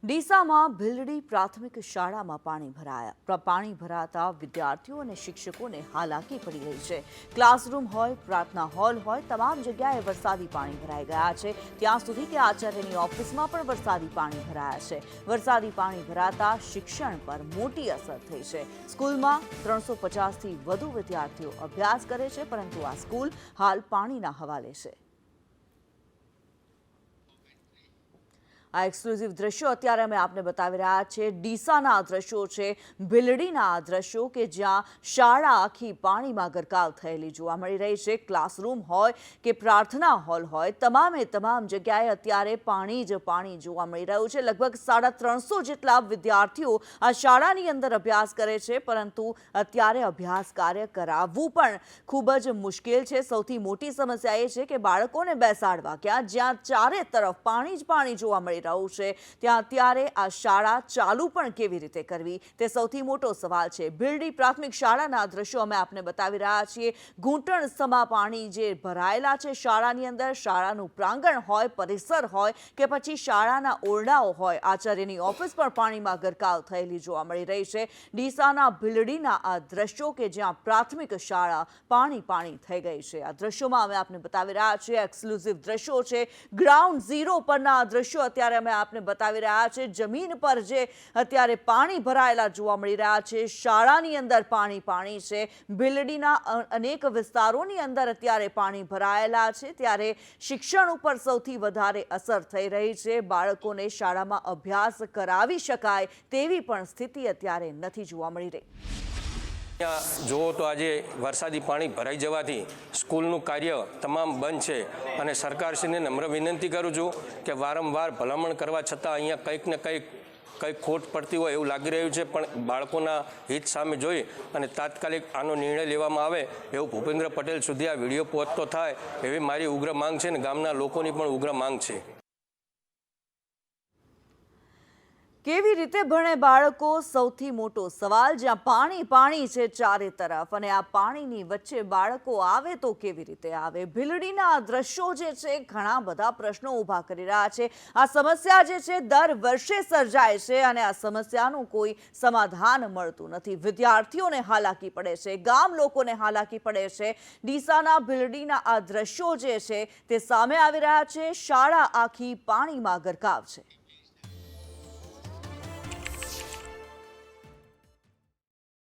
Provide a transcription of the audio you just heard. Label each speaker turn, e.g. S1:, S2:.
S1: ડીસામાં ભીલડી પ્રાથમિક શાળામાં પાણી ભરાતા વિદ્યાર્થીઓ અને શિક્ષકોને હાલાકી પડી રહી છે। ક્લાસરૂમ હોય, પ્રાર્થના હોલ હોય, તમામ જગ્યાએ વરસાદી પાણી ભરાઈ ગયા છે। ત્યાં સુધી કે આચાર્યની ઓફિસમાં પણ વરસાદી પાણી ભરાયા છે। વરસાદી પાણી ભરાતા શિક્ષણ પર મોટી અસર થઈ છે। સ્કૂલમાં 350થી વધુ વિદ્યાર્થીઓ અભ્યાસ કરે છે, પરંતુ આ સ્કૂલ હાલ પાણીના હવાલે છે। આ એક્સક્લુઝિવ દ્રશ્યો અત્યારે અમે આપને બતાવી રહ્યા છીએ। ડીસાના આ દ્રશ્યો છે, ભીલડીના આ દ્રશ્યો કે જ્યાં શાળા આખી પાણીમાં ગરકાવ થયેલી જોવા મળી રહી છે। ક્લાસરૂમ હોય કે પ્રાર્થના હોલ હોય, તમામ જગ્યાએ અત્યારે પાણી જ પાણી જોવા મળી રહ્યું છે। લગભગ 350 જેટલા વિદ્યાર્થીઓ આ શાળાની અંદર અભ્યાસ કરે છે, પરંતુ અત્યારે અભ્યાસ કાર્ય કરાવવું પણ ખૂબ જ મુશ્કેલ છે। સૌથી મોટી સમસ્યા એ છે કે બાળકોને બેસાડવા ક્યાં, જ્યાં ચારે તરફ પાણી જ પાણી જોવા મળી રહ્યું છે, ત્યાં અત્યારે આ શાળા ચાલુ પણ કેવી રીતે કરવી તે સૌથી મોટો સવાલ છે। ભીલડી પ્રાથમિક શાળાના દ્રશ્યો અમે આપને બતાવી રહ્યા છીએ। ઘૂંટણ સમા પાણી જે ભરાયેલા છે શાળાની અંદર। શાળાનું પ્રાંગણ હોય, પરિસર હોય કે પછી શાળાના ઓરડાઓ હોય, આચાર્યની ઓફિસ પણ પાણીમાં ગરકાવ થયેલી જોવા મળી રહી છે। ડીસાના ભીલડીના આ દ્રશ્યો કે જ્યાં પ્રાથમિક શાળા પાણી થઈ ગઈ છે। આ દ્રશ્યોમાં અમે આપને બતાવી રહ્યા છીએ, એક્સક્લુઝિવ દ્રશ્યો છે। ગ્રાઉન્ડ ઝીરો પરના આ દ્રશ્યો અત્યારે અમે આપને બતાવી રહ્યા છે। જમીન પર જે અત્યારે પાણી ભરાયેલા જોવા મળી રહ્યા છે, શાળાની અંદર પાણી છે। ભીલડીના અનેક વિસ્તારોની અંદર અત્યારે પાણી ભરાયેલા છે, ત્યારે શિક્ષણ ઉપર સૌથી વધારે અસર થઈ રહી છે। બાળકોને શાળામાં અભ્યાસ કરાવી શકાય તેવી પણ સ્થિતિ અત્યારે નથી જોવા મળી રહી।
S2: જુઓ તો આજે વરસાદી પાણી ભરાઈ જવાથી સ્કૂલનું કાર્ય તમામ બંધ છે, અને સરકારશ્રીને નમ્ર વિનંતી કરું છું કે વારંવાર ભલામણ કરવા છતાં અહીંયા કંઈક ને કંઈક ખોટ પડતી હોય એવું લાગી રહ્યું છે। પણ બાળકોના હિત સામે જોઈ અને તાત્કાલિક આનો નિર્ણય લેવામાં આવે એવું ભૂપેન્દ્ર પટેલ સુધી આ વિડીયો પહોંચતો થાય એવી મારી ઉગ્ર માંગ છે, અને ગામના લોકોની પણ ઉગ્ર માંગ છે।
S1: કેવી રીતે ભણે બાળકો, સૌથી મોટો સવાલ। જ્યાં પાણી છે ચારે તરફ, અને આ પાણીની વચ્ચે બાળકો આવે તો કેવી રીતે આવે? ભીલડીના આ દ્રશ્યો જે છે ઘણા બધા પ્રશ્નો ઊભા કરી રહ્યા છે। આ સમસ્યા જે છે દર વર્ષે સર્જાય છે, અને આ સમસ્યાનું કોઈ સમાધાન મળતું નથી। વિદ્યાર્થીઓને હાલાકી પડે છે, ગામ લોકોને હાલાકી પડે છે। ડીસાના ભીલડીના આ દ્રશ્યો જે છે તે સામે આવી રહ્યા છે। શાળા આખી પાણીમાં ગરકાવ છે।